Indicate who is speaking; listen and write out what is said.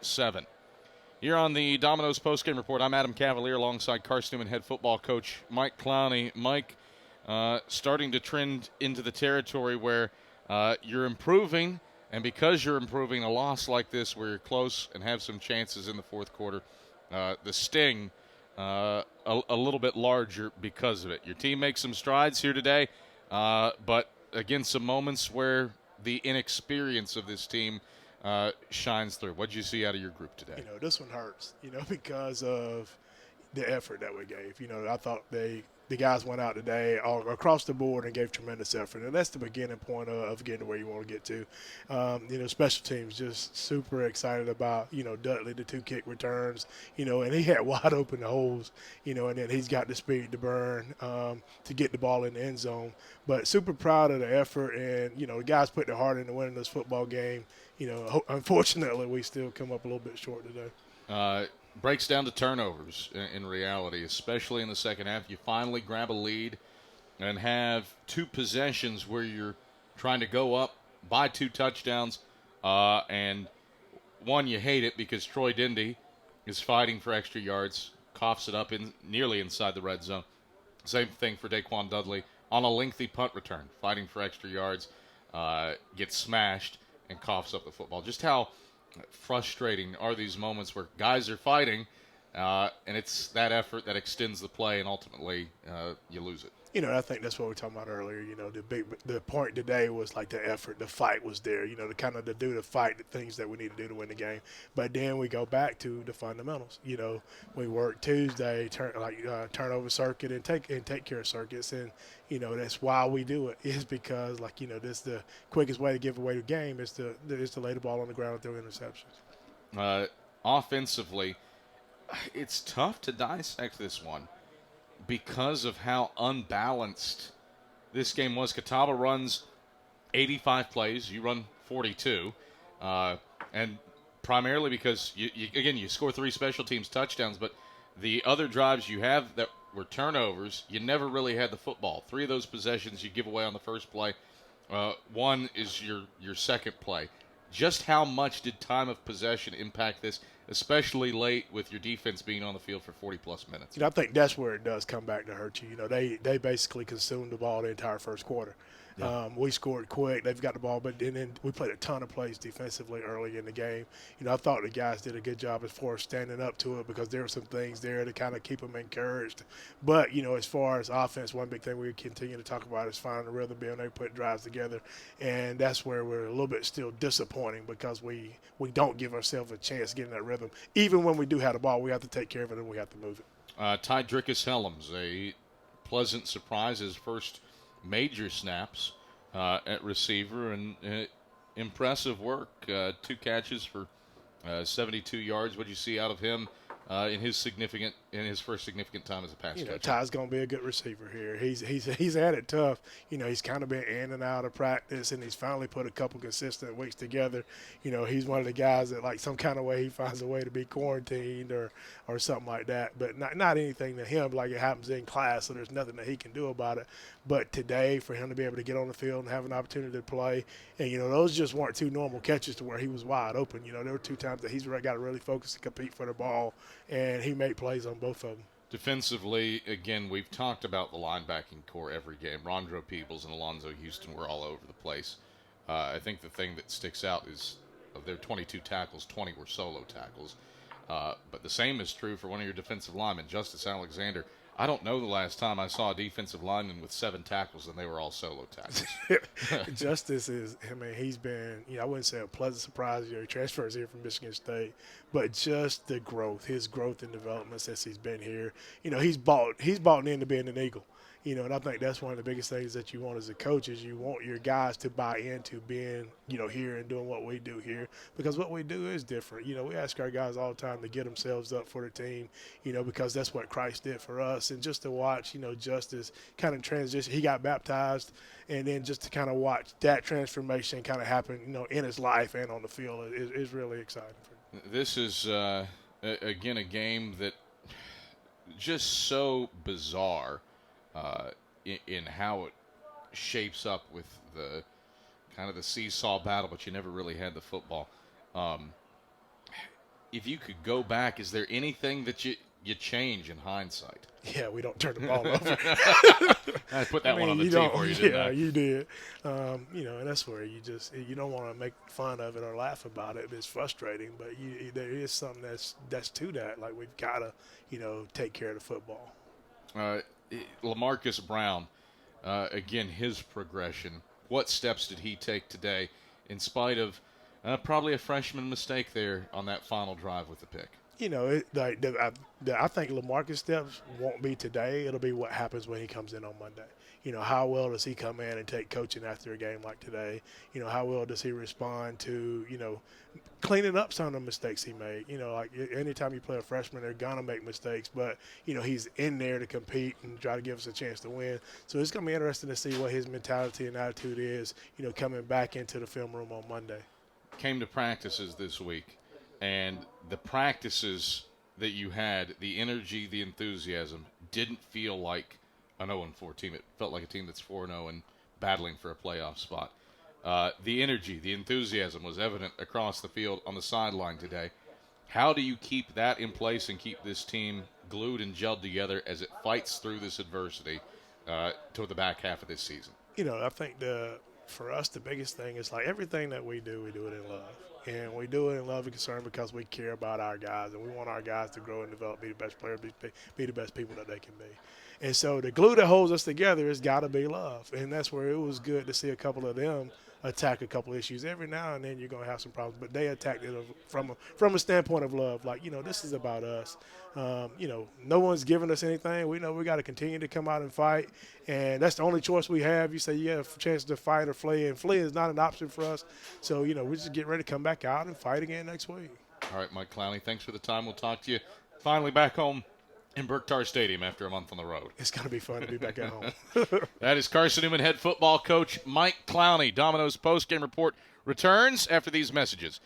Speaker 1: 7. Here on the Domino's postgame report, I'm Adam Cavalier alongside Carson-Newman head football coach Mike Clowney. Mike, starting to trend into the territory where you're improving, and because you're improving, a loss like this where you're close and have some chances in the fourth quarter, the sting a little bit larger because of it. Your team makes some strides here today, but again, some moments where the inexperience of this team shines through. What did you see out of your group today?
Speaker 2: This one hurts, because of the effort that we gave. I thought the guys went out today all across the board and gave tremendous effort, and that's the beginning point of getting to where you want to get to. Special teams just super excited about, Dudley, the 2 kick returns, and he had wide open holes, and then he's got the speed to burn to get the ball in the end zone. But super proud of the effort, and, the guys put their heart into winning this football game. Unfortunately, we still come up a little bit short today.
Speaker 1: Breaks down to turnovers in reality, especially in the second half. You finally grab a lead and have 2 possessions where you're trying to go up by 2 touchdowns, and one, you hate it because Troy Dindy is fighting for extra yards, coughs it up nearly inside the red zone. Same thing for Daquan Dudley on a lengthy punt return, fighting for extra yards, gets smashed and coughs up the football. Just how frustrating are these moments where guys are fighting, and it's that effort that extends the play, and ultimately you lose it.
Speaker 2: I think that's what we were talking about earlier. The point today was like the effort, the fight was there. To do the fight, the things that we need to do to win the game. But then we go back to the fundamentals. We work Tuesday, turnover circuit, and take care of circuits, and that's why we do it. Is because this the quickest way to give away the game is to lay the ball on the ground and throw interceptions.
Speaker 1: Offensively, it's tough to dissect this one, because of how unbalanced this game was. Catawba runs 85 plays. You run 42. And primarily because, you score 3 special teams touchdowns, but the other drives you have that were turnovers, you never really had the football. 3 of those possessions you give away on the first play. 1 is your second play. Just how much did time of possession impact this, especially late with your defense being on the field for 40-plus minutes?
Speaker 2: I think that's where it does come back to hurt you. They basically consumed the ball the entire first quarter. Yeah. We scored quick. They've got the ball, but then we played a ton of plays defensively early in the game. I thought the guys did a good job as far as standing up to it, because there were some things there to kind of keep them encouraged. But, as far as offense, one big thing we continue to talk about is finding the rhythm, being able to put drives together. And that's where we're a little bit still disappointing, because we don't give ourselves a chance getting that rhythm. Even when we do have the ball, we have to take care of it and we have to move it.
Speaker 1: Ty Drickus-Helms, a pleasant surprise, his first major snaps at receiver, and impressive work. 2 catches for 72 yards. What did you see out of him in his first significant time as a pass catcher?
Speaker 2: Ty's going to be a good receiver here. He's had it tough. He's kind of been in and out of practice, and he's finally put a couple consistent weeks together. He's one of the guys that, like, some kind of way he finds a way to be quarantined or something like that. But not anything to him like it happens in class, so there's nothing that he can do about it. But today, for him to be able to get on the field and have an opportunity to play, and, those just weren't 2 normal catches to where he was wide open. There were 2 times that he's got to really focus to compete for the ball, and he made plays on both of them.
Speaker 1: Defensively, again, we've talked about the linebacking core every game. Rondro Peebles and Alonzo Houston were all over the place. I think the thing that sticks out is of their 22 tackles, 20 were solo tackles. But the same is true for one of your defensive linemen, Justice Alexander. I don't know the last time I saw a defensive lineman with 7 tackles and they were all solo tackles.
Speaker 2: Justice he's been, I wouldn't say a pleasant surprise. He transfers here from Michigan State, but just his growth and development since he's been here. He's bought into being an Eagle. And I think that's one of the biggest things that you want as a coach is you want your guys to buy into being, here and doing what we do here, because what we do is different. We ask our guys all the time to get themselves up for the team, because that's what Christ did for us. And just to watch, Justice kind of transition. He got baptized, and then just to kind of watch that transformation kind of happen, in his life and on the field is really exciting.
Speaker 1: This is, again, a game that just so bizarre. In how it shapes up with the kind of the seesaw battle, but you never really had the football. if you could go back, is there anything that you change in hindsight?
Speaker 2: Yeah, we don't turn the ball over.
Speaker 1: I put that one on the tee for you, didn't I?
Speaker 2: Yeah, you did. And that's where you don't want to make fun of it or laugh about it. It's frustrating, but there is something that's to that. Like, we've got to, take care of the football.
Speaker 1: LaMarcus Brown, again, his progression. What steps did he take today in spite of probably a freshman mistake there on that final drive with the pick?
Speaker 2: I think LaMarcus steps won't be today. It'll be what happens when he comes in on Monday. How well does he come in and take coaching after a game like today? How well does he respond to, cleaning up some of the mistakes he made? Like anytime you play a freshman, they're going to make mistakes, but, he's in there to compete and try to give us a chance to win. So it's going to be interesting to see what his mentality and attitude is, coming back into the film room on Monday.
Speaker 1: Came to practices this week. And the practices that you had, the energy, the enthusiasm, didn't feel like an 0-4 team. It felt like a team that's 4-0 and battling for a playoff spot. The energy, the enthusiasm was evident across the field on the sideline today. How do you keep that in place and keep this team glued and gelled together as it fights through this adversity toward the back half of this season?
Speaker 2: I think for us, the biggest thing is like everything that we do it in love. And we do it in love and concern because we care about our guys, and we want our guys to grow and develop, be the best players, be the best people that they can be. And so the glue that holds us together has got to be love. And that's where it was good to see a couple of them attack a couple issues. Every now and then you're going to have some problems, but they attacked it from a standpoint of love. Like, this is about us. No one's giving us anything. We know we got to continue to come out and fight, and that's the only choice we have. You say you have a chance to fight or flee, and flee is not an option for us. So, we just get ready to come back out and fight again next week.
Speaker 1: All right, Mike Clowney, thanks for the time. We'll talk to you finally back home in Berktar Stadium after a month on the road.
Speaker 2: It's going to be fun to be back at home.
Speaker 1: That is Carson-Newman head football coach Mike Clowney. Domino's postgame report returns after these messages.